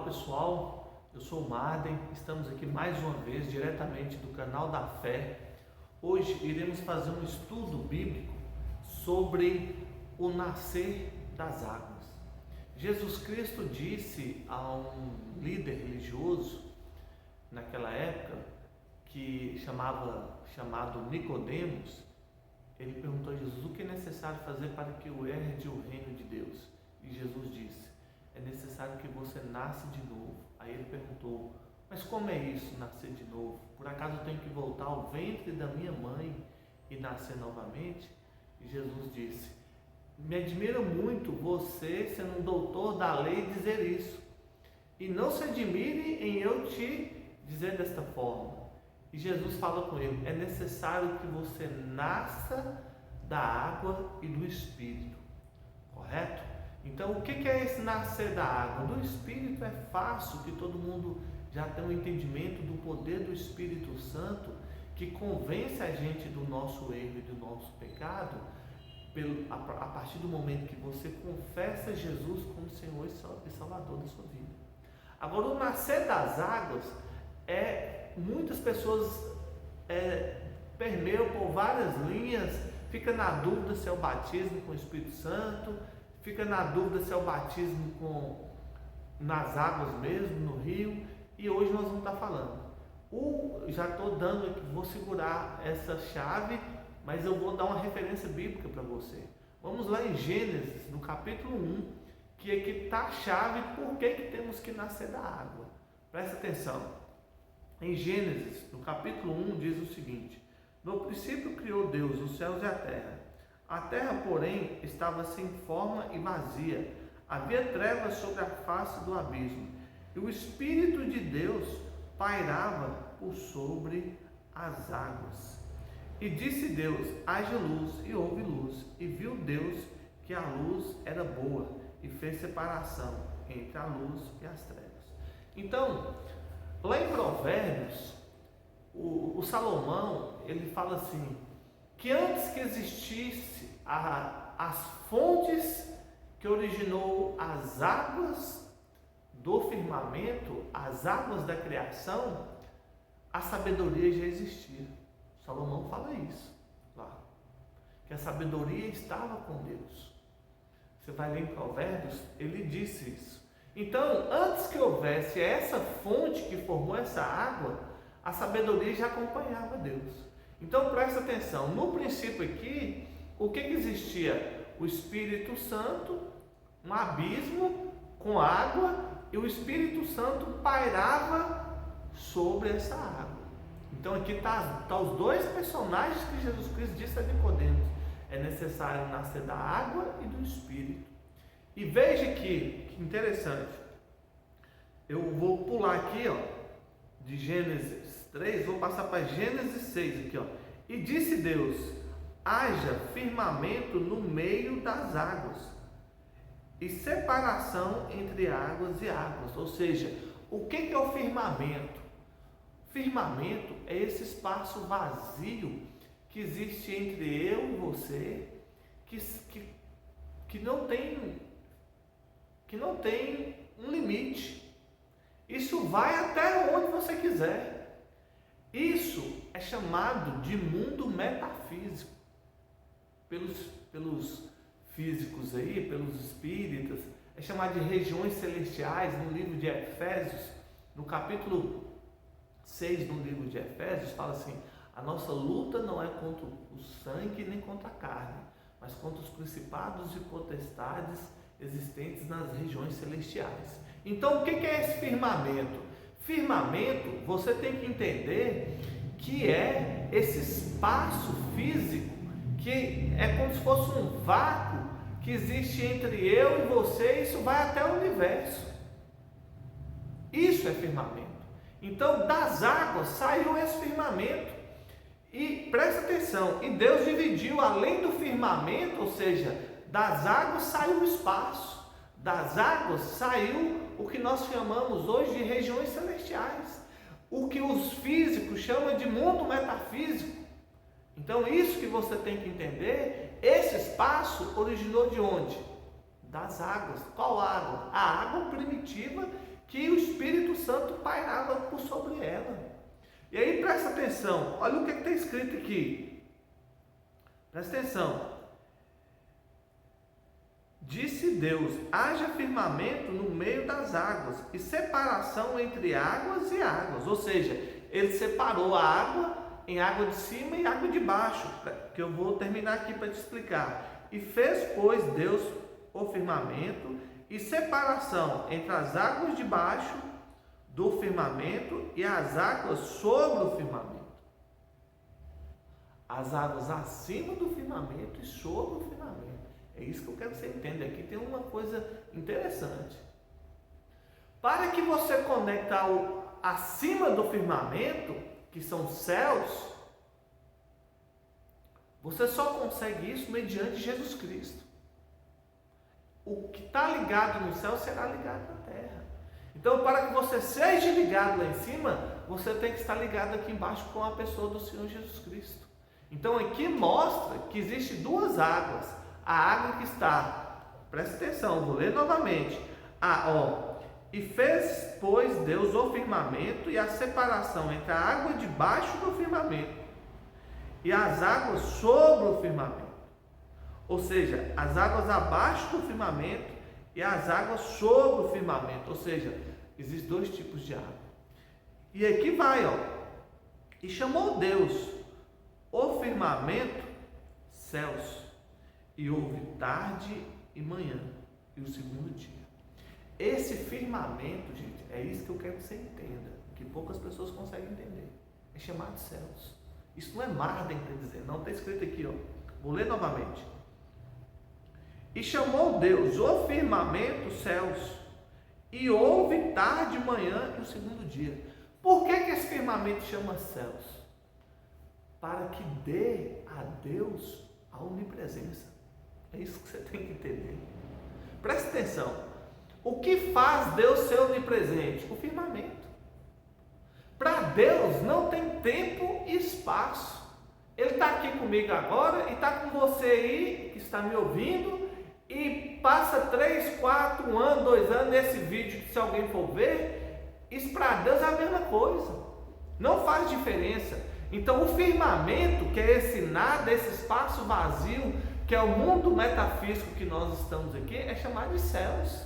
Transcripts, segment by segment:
pessoal, eu sou o Marden, estamos aqui mais uma vez diretamente do canal da Fé. Hoje iremos fazer um estudo bíblico sobre o nascer das águas. Jesus Cristo disse a um líder religioso naquela época, chamado Nicodemos. Ele perguntou a Jesus: o que é necessário fazer para que eu herde o reino de Deus? E Jesus disse: é necessário que você nasça de novo. Aí ele perguntou: mas como é isso, nascer de novo? Por acaso eu tenho que voltar ao ventre da minha mãe e nascer novamente? E Jesus disse: me admira muito você, sendo um doutor da lei, dizer isso. E não se admire em eu te dizer desta forma. E Jesus fala com ele: é necessário que você nasça da água e do Espírito. Correto? Então, o que é esse nascer da água? Do Espírito é fácil, que todo mundo já tem um entendimento do poder do Espírito Santo, que convence a gente do nosso erro e do nosso pecado, a partir do momento que você confessa Jesus como Senhor e Salvador da sua vida. Agora, o nascer das águas muitas pessoas permeiam por várias linhas, fica na dúvida se é o batismo com o Espírito Santo, fica na dúvida se é o batismo nas águas mesmo, no rio, e hoje nós vamos estar falando. Já estou dando aqui, vou segurar essa chave, mas eu vou dar uma referência bíblica para você. Vamos lá em Gênesis, no capítulo 1, que aqui está a chave por que temos que nascer da água. Presta atenção. Em Gênesis, no capítulo 1, diz o seguinte: no princípio criou Deus os céus e a terra. A terra, porém, estava sem forma e vazia. Havia trevas sobre a face do abismo. E o Espírito de Deus pairava por sobre as águas. E disse Deus: haja luz, e houve luz. E viu Deus que a luz era boa, e fez separação entre a luz e as trevas. Então, lá em Provérbios, o Salomão, ele fala assim, que antes que existisse as fontes que originou as águas do firmamento, as águas da criação, a sabedoria já existia. Salomão fala isso lá, que a sabedoria estava com Deus. Você vai ler em Provérbios, ele disse isso. Então, antes que houvesse essa fonte que formou essa água, a sabedoria já acompanhava Deus. Então, presta atenção, no princípio aqui, o que existia? O Espírito Santo, um abismo com água, e o Espírito Santo pairava sobre essa água. Então, aqui está os dois personagens que Jesus Cristo disse a Nicodemos: é necessário nascer da água e do Espírito. E veja que interessante, eu vou pular aqui, de Gênesis 3, vou passar para Gênesis 6 aqui, E disse Deus: haja firmamento no meio das águas, e separação entre águas e águas. Ou seja, o que é o firmamento? Firmamento é esse espaço vazio que existe entre eu e você, que não tem um limite. Isso vai até onde você quiser. Isso é chamado de mundo metafísico pelos físicos aí, pelos espíritas. É chamado de regiões celestiais. No livro de Efésios, no capítulo 6 do livro de Efésios, fala assim: a nossa luta não é contra o sangue nem contra a carne, mas contra os principados e potestades existentes nas regiões celestiais. Então, o que é esse firmamento? Firmamento, você tem que entender que é esse espaço físico, que é como se fosse um vácuo que existe entre eu e você, e isso vai até o universo. Isso é firmamento. Então, das águas saiu esse firmamento. E presta atenção, e Deus dividiu, além do firmamento, ou seja, das águas saiu o espaço, das águas saiu o que nós chamamos hoje de regiões celestiais, o que os físicos chamam de mundo metafísico. Então, isso que você tem que entender, esse espaço originou de onde? Das águas. Qual água? A água primitiva que o Espírito Santo pairava por sobre ela. E aí presta atenção, olha o que está escrito aqui. Presta atenção. Disse Deus: haja firmamento no meio das águas e separação entre águas e águas. Ou seja, ele separou a água em água de cima e água de baixo, que eu vou terminar aqui para te explicar. E fez, pois, Deus o firmamento e separação entre as águas de baixo do firmamento e as águas sobre o firmamento. As águas acima do firmamento e sobre o firmamento. É isso que eu quero que você entenda. Aqui tem uma coisa interessante. Para que você conecte ao acima do firmamento, que são os céus, você só consegue isso mediante Jesus Cristo. O que está ligado no céu será ligado na terra. Então, para que você seja ligado lá em cima, você tem que estar ligado aqui embaixo com a pessoa do Senhor Jesus Cristo. Então, aqui mostra que existe duas águas. A água que está, presta atenção, vou ler novamente. E fez, pois, Deus o firmamento e a separação entre a água debaixo do firmamento e as águas sobre o firmamento. Ou seja, as águas abaixo do firmamento e as águas sobre o firmamento. Ou seja, existem dois tipos de água. E aqui vai, e chamou Deus o firmamento céus. E houve tarde e manhã, e o segundo dia. Esse firmamento, gente, é isso que eu quero que você entenda, que poucas pessoas conseguem entender. É chamado céus. Isso não é Marden, quer dizer, não está escrito aqui, Vou ler novamente. E chamou Deus o firmamento céus, e houve tarde e manhã, e o segundo dia. Por que esse firmamento chama céus? Para que dê a Deus a onipresença. É isso que você tem que entender. Presta atenção. O que faz Deus ser onipresente? O firmamento. Para Deus não tem tempo e espaço. Ele está aqui comigo agora e está com você aí, que está me ouvindo, e passa 3, 4 anos, 2 anos nesse vídeo, que se alguém for ver, isso para Deus é a mesma coisa. Não faz diferença. Então o firmamento, que é esse nada, esse espaço vazio, que é o mundo metafísico que nós estamos aqui, é chamado de céus.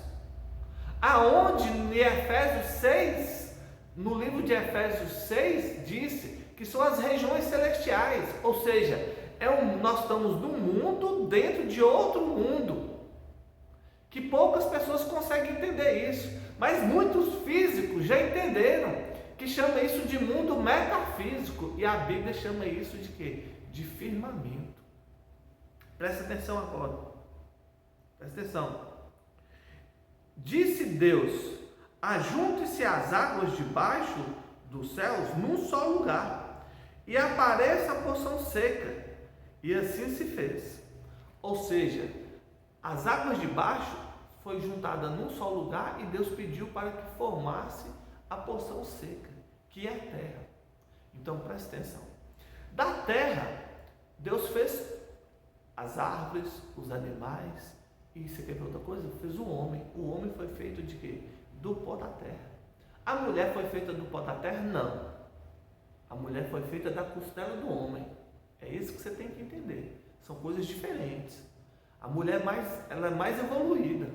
Aonde em Efésios 6, no livro de Efésios 6, disse que são as regiões celestiais, ou seja, nós estamos num mundo dentro de outro mundo, que poucas pessoas conseguem entender isso, mas muitos físicos já entenderam, que chama isso de mundo metafísico, e a Bíblia chama isso de quê? De firmamento. Presta atenção agora. Presta atenção. Disse Deus: ajunte-se as águas debaixo dos céus num só lugar, e apareça a porção seca. E assim se fez. Ou seja, as águas de baixo foi juntada num só lugar e Deus pediu para que formasse a porção seca, que é a terra. Então presta atenção. Da terra, Deus fez as árvores, os animais, e você quer ver outra coisa? Fez o homem. O homem foi feito de quê? Do pó da terra. A mulher foi feita do pó da terra? Não. A mulher foi feita da costela do homem. É isso que você tem que entender. São coisas diferentes. A mulher ela é mais evoluída.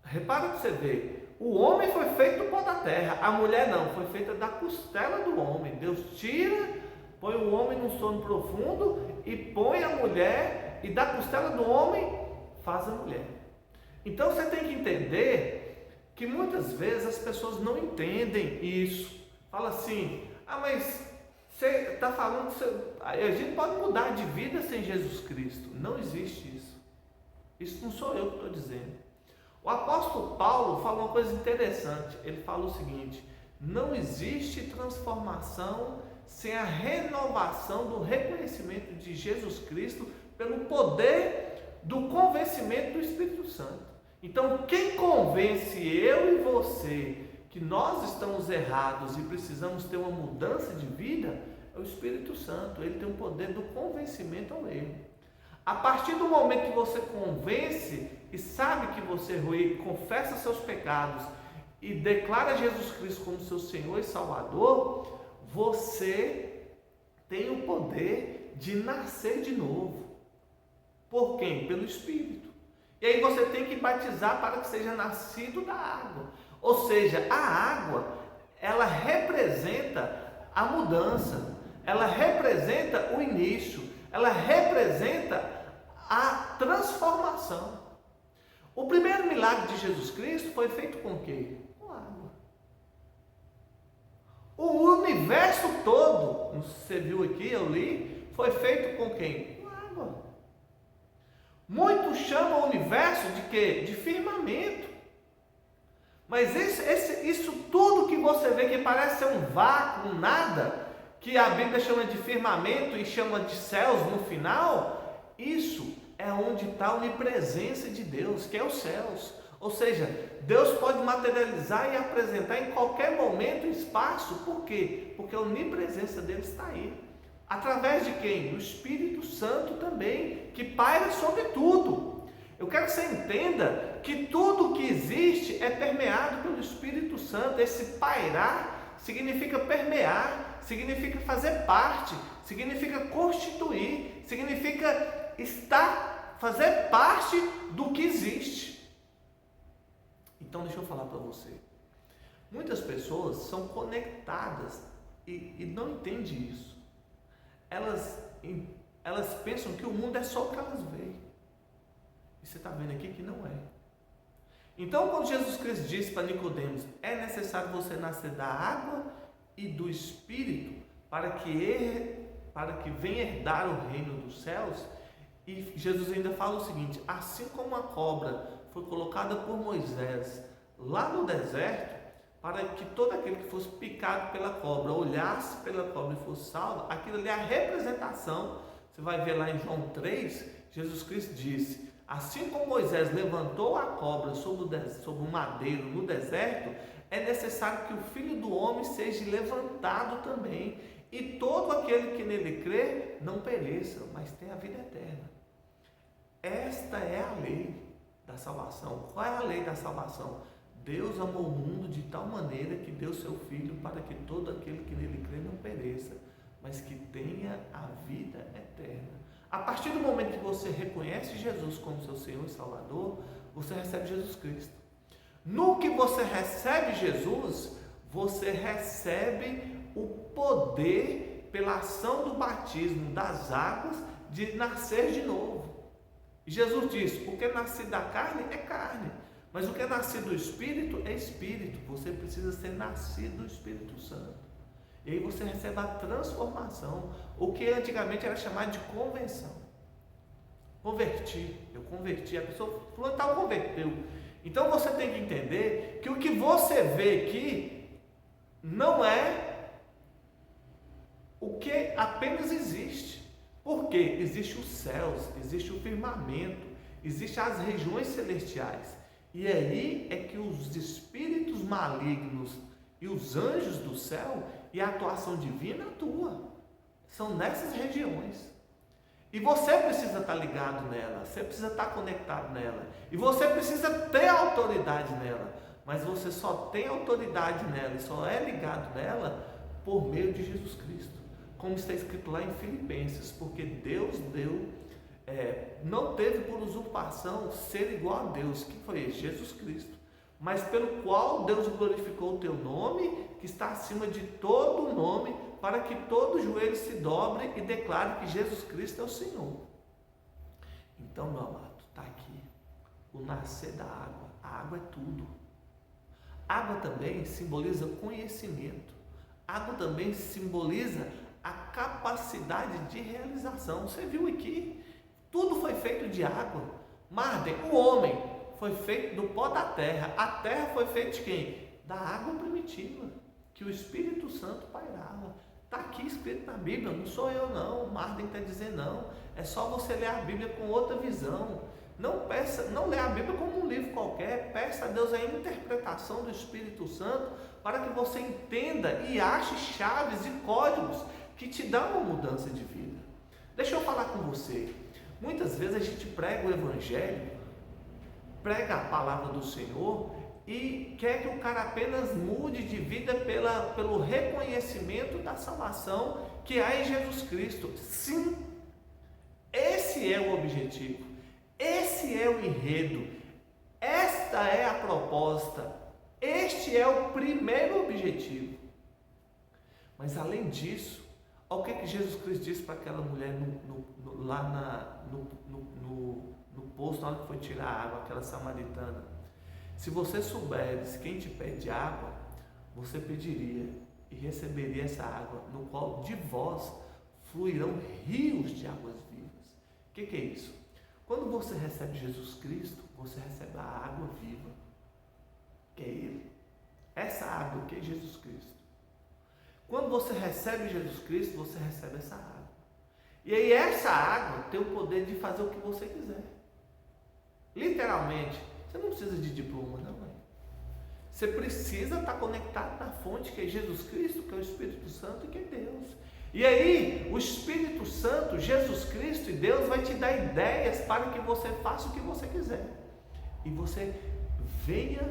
Repara para você ver. O homem foi feito do pó da terra. A mulher não. Foi feita da costela do homem. Deus tira, põe o homem num sono profundo e põe a mulher, e da costela do homem faz a mulher. Então você tem que entender que muitas vezes as pessoas não entendem isso. Fala assim: mas você está falando que a gente pode mudar de vida sem Jesus Cristo. Não existe isso. Isso não sou eu que estou dizendo. O apóstolo Paulo fala uma coisa interessante. Ele fala o seguinte: não existe transformação sem a renovação do reconhecimento de Jesus Cristo pelo poder do convencimento do Espírito Santo. Então, quem convence eu e você que nós estamos errados e precisamos ter uma mudança de vida é o Espírito Santo. Ele tem o poder do convencimento ao erro. A partir do momento que você convence e sabe que você errou, confessa seus pecados e declara Jesus Cristo como seu Senhor e Salvador, você tem o poder de nascer de novo. Por quem? Pelo Espírito. E aí você tem que batizar para que seja nascido da água. Ou seja, a água, ela representa a mudança, ela representa o início, ela representa a transformação. O primeiro milagre de Jesus Cristo foi feito com o quê? Com água. O universo todo, você viu aqui, eu li, foi feito com quem? Com água. Muitos chamam o universo de quê? De firmamento. Mas isso tudo que você vê que parece ser um vácuo, um nada, que a Bíblia chama de firmamento e chama de céus no final, isso é onde está a onipresença de Deus, que é os céus. Ou seja, Deus pode materializar e apresentar em qualquer momento e espaço. Por quê? Porque a onipresença dele está aí. Através de quem? Do Espírito Santo também, que paira sobre tudo. Eu quero que você entenda que tudo que existe é permeado pelo Espírito Santo. Esse pairar significa permear, significa fazer parte, significa constituir, significa fazer parte do que existe. Então deixa eu falar para você. Muitas pessoas são conectadas e não entendem isso. Elas pensam que o mundo é só o que elas veem. E você está vendo aqui que não é. Então, quando Jesus Cristo disse para Nicodemos, é necessário você nascer da água e do Espírito para que venha herdar o reino dos céus. E Jesus ainda fala o seguinte: assim como a cobra foi colocada por Moisés lá no deserto, para que todo aquele que fosse picado pela cobra, olhasse pela cobra e fosse salvo, aquilo ali é a representação. Você vai ver lá em João 3, Jesus Cristo disse: assim como Moisés levantou a cobra sobre o madeiro no deserto, é necessário que o Filho do Homem seja levantado também, e todo aquele que nele crê não pereça, mas tenha a vida eterna. Esta é a lei da salvação. Qual é a lei da salvação? Deus amou o mundo de tal maneira que deu seu Filho para que todo aquele que nele crê não pereça, mas que tenha a vida eterna. A partir do momento que você reconhece Jesus como seu Senhor e Salvador, você recebe Jesus Cristo. No que você recebe Jesus, você recebe o poder pela ação do batismo das águas de nascer de novo. E Jesus diz: o que é nascido da carne é carne, mas o que é nascido do Espírito é Espírito. Você precisa ser nascido do Espírito Santo. E aí você recebe a transformação, o que antigamente era chamado de conversão. Converti, eu converti, a pessoa fulano tal converteu. Então você tem que entender que o que você vê aqui não é o que apenas existe. Porque existe os céus, existe o firmamento, existem as regiões celestiais. E aí é que os espíritos malignos e os anjos do céu e a atuação divina atuam. São nessas regiões. E você precisa estar ligado nela, você precisa estar conectado nela. E você precisa ter autoridade nela. Mas você só tem autoridade nela e só é ligado nela por meio de Jesus Cristo. Como está escrito lá em Filipenses, porque Deus não teve por usurpação ser igual a Deus, que foi esse? Jesus Cristo, mas pelo qual Deus glorificou o teu nome, que está acima de todo o nome, para que todo joelho se dobre e declare que Jesus Cristo é o Senhor. Então, meu amado, está aqui o nascer da água. A água é tudo. Água também simboliza conhecimento. Água também simboliza a capacidade de realização. Você viu aqui, tudo foi feito de água. Marden, o homem foi feito do pó da terra. A terra foi feita de quem? Da água primitiva, que o Espírito Santo pairava. Está aqui escrito na Bíblia, não sou eu não, Marden está dizendo não. É só você ler a Bíblia com outra visão. Não lê a Bíblia como um livro qualquer. Peça a Deus a interpretação do Espírito Santo para que você entenda e ache chaves e códigos que te dão uma mudança de vida. Deixa eu falar com você. Muitas vezes a gente prega o Evangelho, prega a palavra do Senhor e quer que o cara apenas mude de vida pelo reconhecimento da salvação que há em Jesus Cristo. Sim, esse é o objetivo, esse é o enredo, esta é a proposta, este é o primeiro objetivo. Mas além disso, olha o que Jesus Cristo disse para aquela mulher lá no poço, na hora que foi tirar a água, aquela samaritana. Se você souberes quem te pede água, você pediria e receberia essa água, no qual de vós fluirão rios de águas vivas. O que é isso? Quando você recebe Jesus Cristo, você recebe a água viva, que é Ele. Essa água que é Jesus Cristo. Quando você recebe Jesus Cristo, você recebe essa água. E aí essa água tem o poder de fazer o que você quiser. Literalmente, você não precisa de diploma, não, mãe. Você precisa estar conectado na fonte que é Jesus Cristo, que é o Espírito Santo e que é Deus. E aí, o Espírito Santo, Jesus Cristo e Deus vai te dar ideias para que você faça o que você quiser. E você venha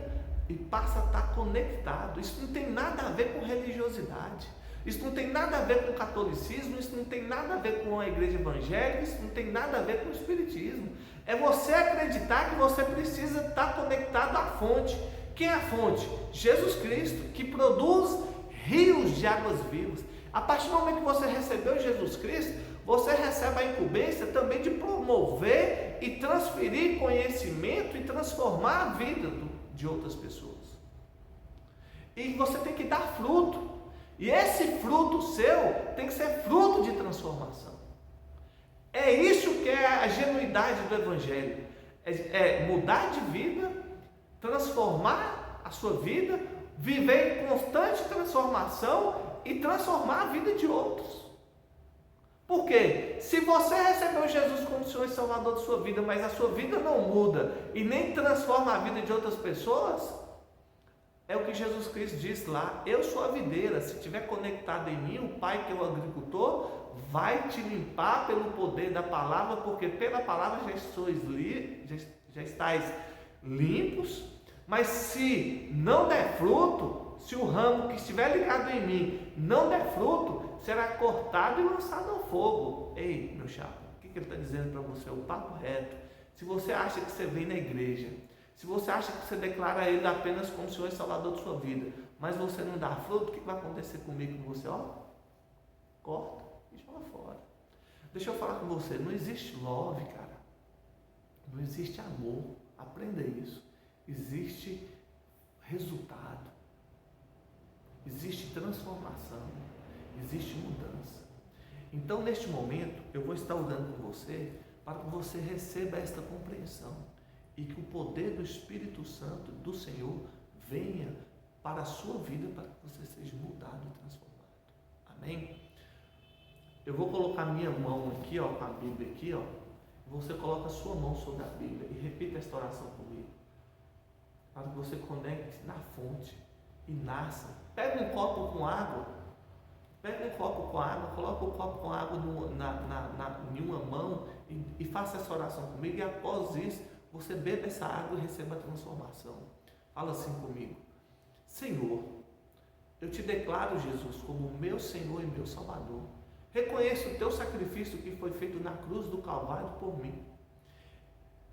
e passa a estar conectado. Isso não tem nada a ver com religiosidade. Isso não tem nada a ver com catolicismo, isso não tem nada a ver com a igreja evangélica, isso não tem nada a ver com o espiritismo. É você acreditar que você precisa estar conectado à fonte. Quem é a fonte? Jesus Cristo, que produz rios de águas vivas. A partir do momento que você recebeu Jesus Cristo, você recebe a incumbência também de promover e transferir conhecimento e transformar a vida de outras pessoas. E você tem que dar fruto. E esse fruto seu tem que ser fruto de transformação. É isso que é a genuidade do Evangelho. É mudar de vida, transformar a sua vida, viver em constante transformação e transformar a vida de outros. Por quê? Se você recebeu Jesus como Senhor e Salvador de sua vida, mas a sua vida não muda e nem transforma a vida de outras pessoas, é o que Jesus Cristo disse lá: eu sou a videira, se estiver conectado em mim, o Pai que é o agricultor vai te limpar pelo poder da palavra, porque pela palavra já estáis limpos. Mas se não der fruto, se o ramo que estiver ligado em mim não der fruto, será cortado e lançado ao fogo. Ei, meu chapa, o que ele está dizendo para você? O papo reto. Se você acha que você vem na igreja, se você acha que você declara Ele apenas como Senhor e Salvador de sua vida, mas você não dá fruto, o que vai acontecer comigo com você? Ó, corta e joga fora. Deixa eu falar com você, não existe love, cara. Não existe amor. Aprenda isso. Existe resultado. Existe transformação. Existe mudança. Então, neste momento, eu vou estar orando com você para que você receba esta compreensão e que o poder do Espírito Santo do Senhor venha para a sua vida, para que você seja mudado e transformado. Amém? Eu vou colocar minha mão aqui, ó, com a Bíblia aqui, ó. Você coloca a sua mão sobre a Bíblia e repita esta oração comigo, para que você conecte na fonte e nasça. Pega um copo com água, coloca o copo com água em uma mão e faça essa oração comigo, e após isso, você bebe essa água e receba a transformação. Fala assim comigo: Senhor, eu te declaro, Jesus, como meu Senhor e meu Salvador. Reconheço o teu sacrifício que foi feito na cruz do Calvário por mim.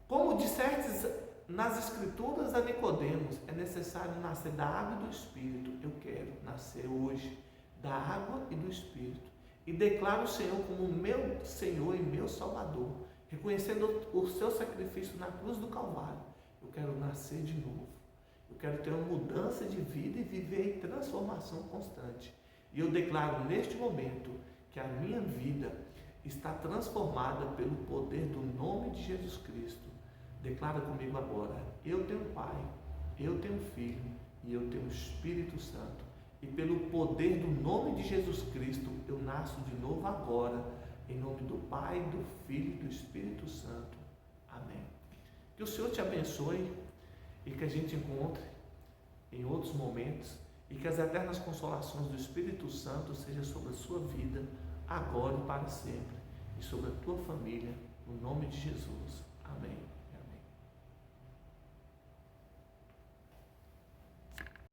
Como dissestes nas Escrituras a Nicodemos, é necessário nascer da água e do Espírito. Eu quero nascer hoje da água e do Espírito. E declaro o Senhor como meu Senhor e meu Salvador. Reconhecendo o seu sacrifício na cruz do Calvário, eu quero nascer de novo. Eu quero ter uma mudança de vida e viver em transformação constante. E eu declaro neste momento que a minha vida está transformada pelo poder do nome de Jesus Cristo. Declara comigo agora: eu tenho Pai, eu tenho Filho e eu tenho Espírito Santo. E pelo poder do nome de Jesus Cristo, eu nasço de novo agora. Em nome do Pai, do Filho e do Espírito Santo. Amém. Que o Senhor te abençoe e que a gente encontre em outros momentos e que as eternas consolações do Espírito Santo sejam sobre a sua vida, agora e para sempre, e sobre a tua família, no nome de Jesus. Amém.